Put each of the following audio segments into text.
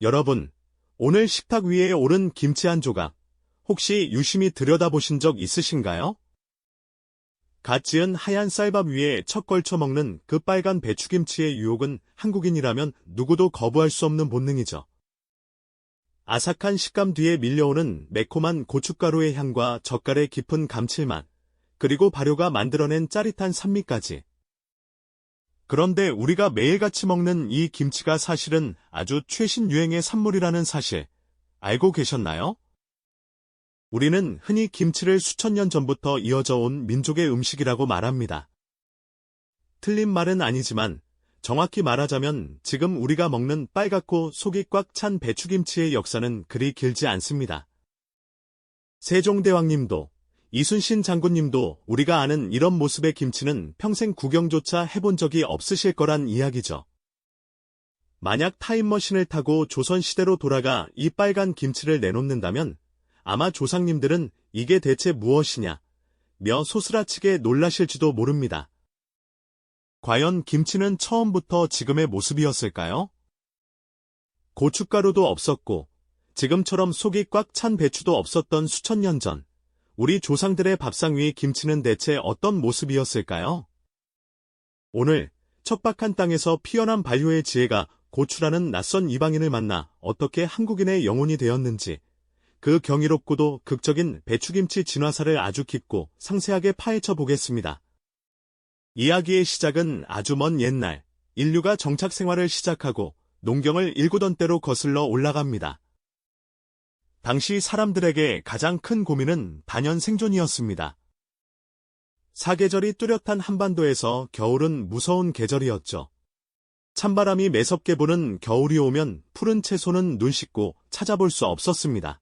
여러분, 오늘 식탁 위에 오른 김치 한 조각, 혹시 유심히 들여다보신 적 있으신가요? 갓 지은 하얀 쌀밥 위에 척 걸쳐 먹는 그 빨간 배추김치의 유혹은 한국인이라면 누구도 거부할 수 없는 본능이죠. 아삭한 식감 뒤에 밀려오는 매콤한 고춧가루의 향과 젓갈의 깊은 감칠맛, 그리고 발효가 만들어낸 짜릿한 산미까지. 그런데 우리가 매일같이 먹는 이 김치가 사실은 아주 최신 유행의 산물이라는 사실, 알고 계셨나요? 우리는 흔히 김치를 수천 년 전부터 이어져 온 민족의 음식이라고 말합니다. 틀린 말은 아니지만 정확히 말하자면 지금 우리가 먹는 빨갛고 속이 꽉 찬 배추김치의 역사는 그리 길지 않습니다. 세종대왕님도, 이순신 장군님도 우리가 아는 이런 모습의 김치는 평생 구경조차 해본 적이 없으실 거란 이야기죠. 만약 타임머신을 타고 조선시대로 돌아가 이 빨간 김치를 내놓는다면 아마 조상님들은 이게 대체 무엇이냐 며 소스라치게 놀라실지도 모릅니다. 과연 김치는 처음부터 지금의 모습이었을까요? 고춧가루도 없었고 지금처럼 속이 꽉 찬 배추도 없었던 수천 년 전, 우리 조상들의 밥상 위 김치는 대체 어떤 모습이었을까요? 오늘 척박한 땅에서 피어난 발효의 지혜가 고추라는 낯선 이방인을 만나 어떻게 한국인의 영혼이 되었는지, 그 경이롭고도 극적인 배추김치 진화사를 아주 깊고 상세하게 파헤쳐 보겠습니다. 이야기의 시작은 아주 먼 옛날, 인류가 정착 생활을 시작하고 농경을 일구던 때로 거슬러 올라갑니다. 당시 사람들에게 가장 큰 고민은 단연 생존이었습니다. 사계절이 뚜렷한 한반도에서 겨울은 무서운 계절이었죠. 찬바람이 매섭게 부는 겨울이 오면 푸른 채소는 눈 씻고 찾아볼 수 없었습니다.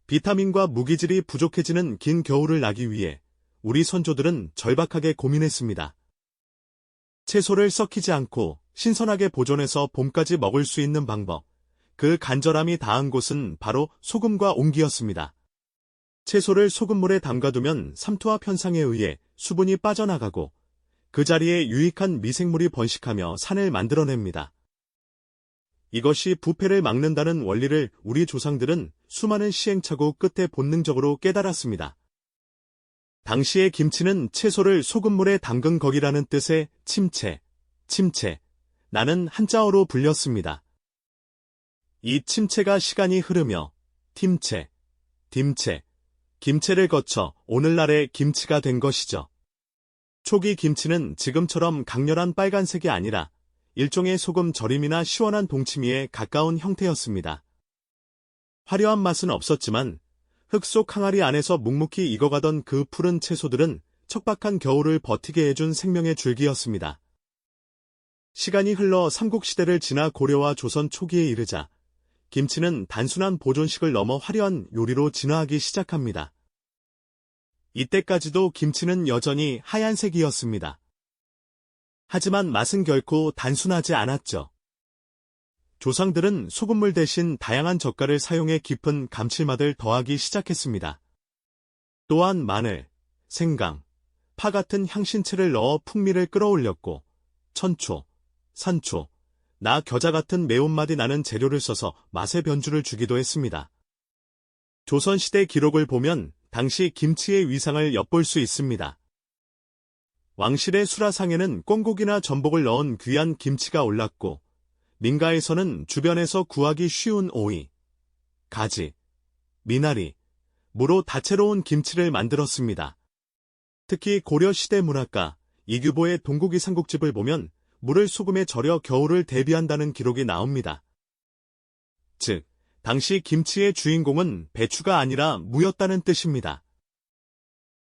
비타민과 무기질이 부족해지는 긴 겨울을 나기 위해 우리 선조들은 절박하게 고민했습니다. 채소를 썩히지 않고 신선하게 보존해서 봄까지 먹을 수 있는 방법, 그 간절함이 닿은 곳은 바로 소금과 옹기였습니다. 채소를 소금물에 담가두면 삼투압 현상에 의해 수분이 빠져나가고 그 자리에 유익한 미생물이 번식하며 산을 만들어냅니다. 이것이 부패를 막는다는 원리를 우리 조상들은 수많은 시행착오 끝에 본능적으로 깨달았습니다. 당시의 김치는 채소를 소금물에 담근 거기라는 뜻의 침채, 나는 한자어로 불렸습니다. 이 침체가 시간이 흐르며 팀체, 김체를 거쳐 오늘날의 김치가 된 것이죠. 초기 김치는 지금처럼 강렬한 빨간색이 아니라 일종의 소금 절임이나 시원한 동치미에 가까운 형태였습니다. 화려한 맛은 없었지만 흙 속 항아리 안에서 묵묵히 익어가던 그 푸른 채소들은 척박한 겨울을 버티게 해준 생명의 줄기였습니다. 시간이 흘러 삼국시대를 지나 고려와 조선 초기에 이르자 김치는 단순한 보존식을 넘어 화려한 요리로 진화하기 시작합니다. 이때까지도 김치는 여전히 하얀색이었습니다. 하지만 맛은 결코 단순하지 않았죠. 조상들은 소금물 대신 다양한 젓갈을 사용해 깊은 감칠맛을 더하기 시작했습니다. 또한 마늘, 생강, 파 같은 향신채를 넣어 풍미를 끌어올렸고 천초, 산초, 겨자 같은 매운맛이 나는 재료를 써서 맛의 변주를 주기도 했습니다. 조선시대 기록을 보면 당시 김치의 위상을 엿볼 수 있습니다. 왕실의 수라상에는 꿩고기나 전복을 넣은 귀한 김치가 올랐고 민가에서는 주변에서 구하기 쉬운 오이, 가지, 미나리, 무로 다채로운 김치를 만들었습니다. 특히 고려시대 문학가 이규보의 동국이 삼국집을 보면 물을 소금에 절여 겨울을 대비한다는 기록이 나옵니다. 즉, 당시 김치의 주인공은 배추가 아니라 무였다는 뜻입니다.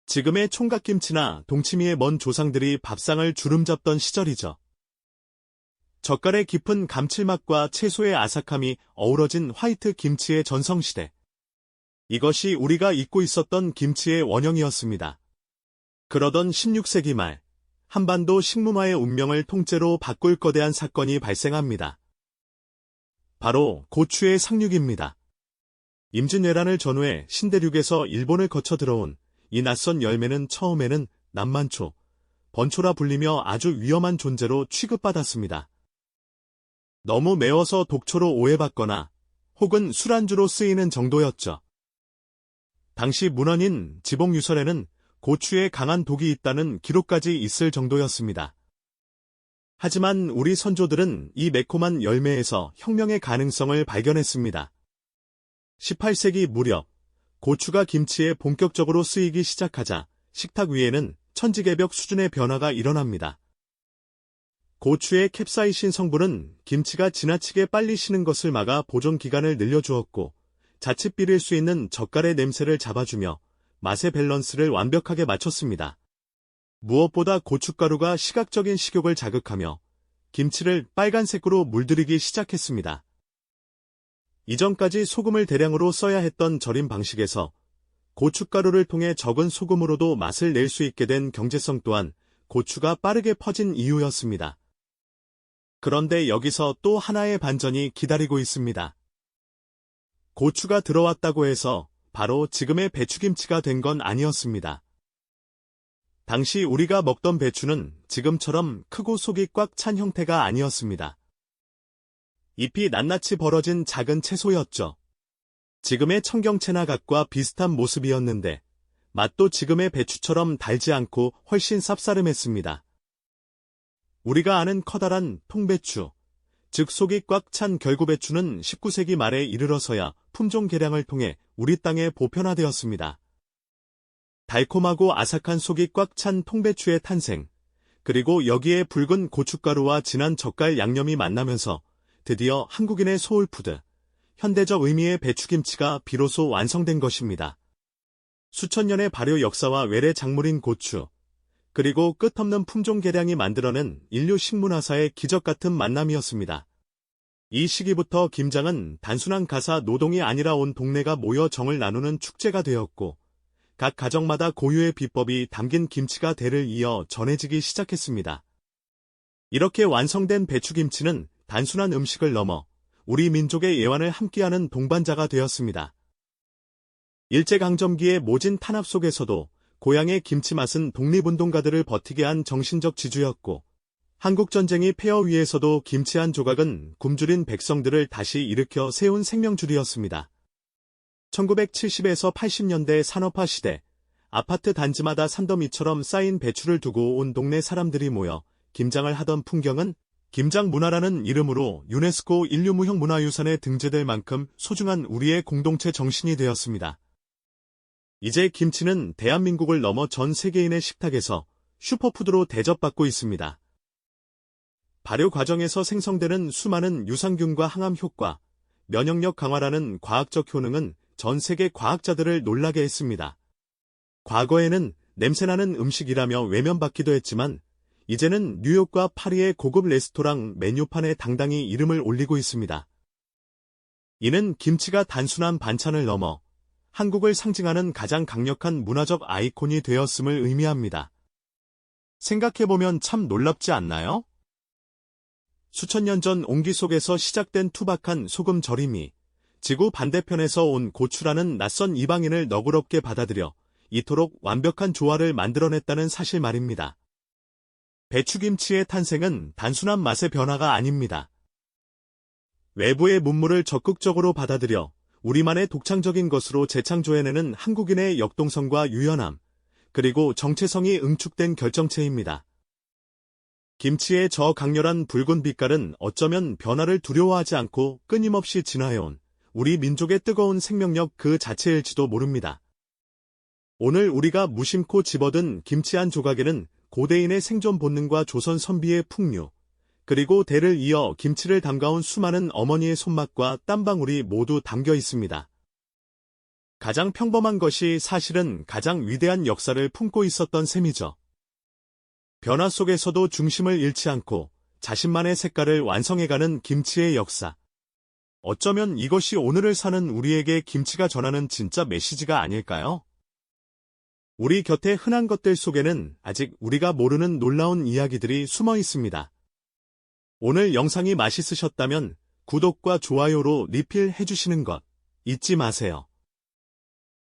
지금의 총각김치나 동치미의 먼 조상들이 밥상을 주름잡던 시절이죠. 젓갈의 깊은 감칠맛과 채소의 아삭함이 어우러진 화이트 김치의 전성시대. 이것이 우리가 잊고 있었던 김치의 원형이었습니다. 그러던 16세기 말, 한반도 식문화의 운명을 통째로 바꿀 거대한 사건이 발생합니다. 바로 고추의 상륙입니다. 임진왜란을 전후해 신대륙에서 일본을 거쳐 들어온 이 낯선 열매는 처음에는 남만초, 번초라 불리며 아주 위험한 존재로 취급받았습니다. 너무 매워서 독초로 오해받거나 혹은 술안주로 쓰이는 정도였죠. 당시 문헌인 지복유설에는 고추에 강한 독이 있다는 기록까지 있을 정도였습니다. 하지만 우리 선조들은 이 매콤한 열매에서 혁명의 가능성을 발견했습니다. 18세기 무렵 고추가 김치에 본격적으로 쓰이기 시작하자 식탁 위에는 천지개벽 수준의 변화가 일어납니다. 고추의 캡사이신 성분은 김치가 지나치게 빨리 식는 것을 막아 보존 기간을 늘려주었고 자칫 비릴 수 있는 젓갈의 냄새를 잡아주며 맛의 밸런스를 완벽하게 맞췄습니다. 무엇보다 고춧가루가 시각적인 식욕을 자극하며 김치를 빨간색으로 물들이기 시작했습니다. 이전까지 소금을 대량으로 써야 했던 절임 방식에서 고춧가루를 통해 적은 소금으로도 맛을 낼 수 있게 된 경제성 또한 고추가 빠르게 퍼진 이유였습니다. 그런데 여기서 또 하나의 반전이 기다리고 있습니다. 고추가 들어왔다고 해서 바로 지금의 배추김치가 된 건 아니었습니다. 당시 우리가 먹던 배추는 지금처럼 크고 속이 꽉 찬 형태가 아니었습니다. 잎이 낱낱이 벌어진 작은 채소였죠. 지금의 청경채나 갓과 비슷한 모습이었는데 맛도 지금의 배추처럼 달지 않고 훨씬 쌉싸름했습니다. 우리가 아는 커다란 통배추, 즉 속이 꽉 찬 결구배추는 19세기 말에 이르러서야 품종 개량을 통해 우리 땅에 보편화되었습니다. 달콤하고 아삭한 속이 꽉 찬 통배추의 탄생, 그리고 여기에 붉은 고춧가루와 진한 젓갈 양념이 만나면서 드디어 한국인의 소울푸드, 현대적 의미의 배추김치가 비로소 완성된 것입니다. 수천 년의 발효 역사와 외래 작물인 고추, 그리고 끝없는 품종 개량이 만들어낸 인류 식문화사의 기적 같은 만남이었습니다. 이 시기부터 김장은 단순한 가사 노동이 아니라 온 동네가 모여 정을 나누는 축제가 되었고, 각 가정마다 고유의 비법이 담긴 김치가 대를 이어 전해지기 시작했습니다. 이렇게 완성된 배추김치는 단순한 음식을 넘어 우리 민족의 예환을 함께하는 동반자가 되었습니다. 일제강점기의 모진 탄압 속에서도 고향의 김치 맛은 독립운동가들을 버티게 한 정신적 지주였고, 한국전쟁이 폐허 위에서도 김치 한 조각은 굶주린 백성들을 다시 일으켜 세운 생명줄이었습니다. 1970에서 80년대 산업화 시대, 아파트 단지마다 산더미처럼 쌓인 배추를 두고 온 동네 사람들이 모여 김장을 하던 풍경은 김장 문화라는 이름으로 유네스코 인류무형 문화유산에 등재될 만큼 소중한 우리의 공동체 정신이 되었습니다. 이제 김치는 대한민국을 넘어 전 세계인의 식탁에서 슈퍼푸드로 대접받고 있습니다. 발효 과정에서 생성되는 수많은 유산균과 항암 효과, 면역력 강화라는 과학적 효능은 전 세계 과학자들을 놀라게 했습니다. 과거에는 냄새나는 음식이라며 외면받기도 했지만 이제는 뉴욕과 파리의 고급 레스토랑 메뉴판에 당당히 이름을 올리고 있습니다. 이는 김치가 단순한 반찬을 넘어 한국을 상징하는 가장 강력한 문화적 아이콘이 되었음을 의미합니다. 생각해보면 참 놀랍지 않나요? 수천 년 전 온기 속에서 시작된 투박한 소금 절임이 지구 반대편에서 온 고추라는 낯선 이방인을 너그럽게 받아들여 이토록 완벽한 조화를 만들어냈다는 사실 말입니다. 배추김치의 탄생은 단순한 맛의 변화가 아닙니다. 외부의 문물을 적극적으로 받아들여 우리만의 독창적인 것으로 재창조해내는 한국인의 역동성과 유연함, 그리고 정체성이 응축된 결정체입니다. 김치의 저 강렬한 붉은 빛깔은 어쩌면 변화를 두려워하지 않고 끊임없이 진화해온 우리 민족의 뜨거운 생명력 그 자체일지도 모릅니다. 오늘 우리가 무심코 집어든 김치 한 조각에는 고대인의 생존 본능과 조선 선비의 풍류, 그리고 대를 이어 김치를 담가온 수많은 어머니의 손맛과 땀방울이 모두 담겨 있습니다. 가장 평범한 것이 사실은 가장 위대한 역사를 품고 있었던 셈이죠. 변화 속에서도 중심을 잃지 않고 자신만의 색깔을 완성해가는 김치의 역사. 어쩌면 이것이 오늘을 사는 우리에게 김치가 전하는 진짜 메시지가 아닐까요? 우리 곁에 흔한 것들 속에는 아직 우리가 모르는 놀라운 이야기들이 숨어 있습니다. 오늘 영상이 맛있으셨다면 구독과 좋아요로 리필 해주시는 것 잊지 마세요.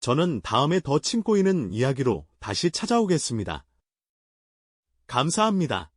저는 다음에 더 침 고이는 이야기로 다시 찾아오겠습니다. 감사합니다.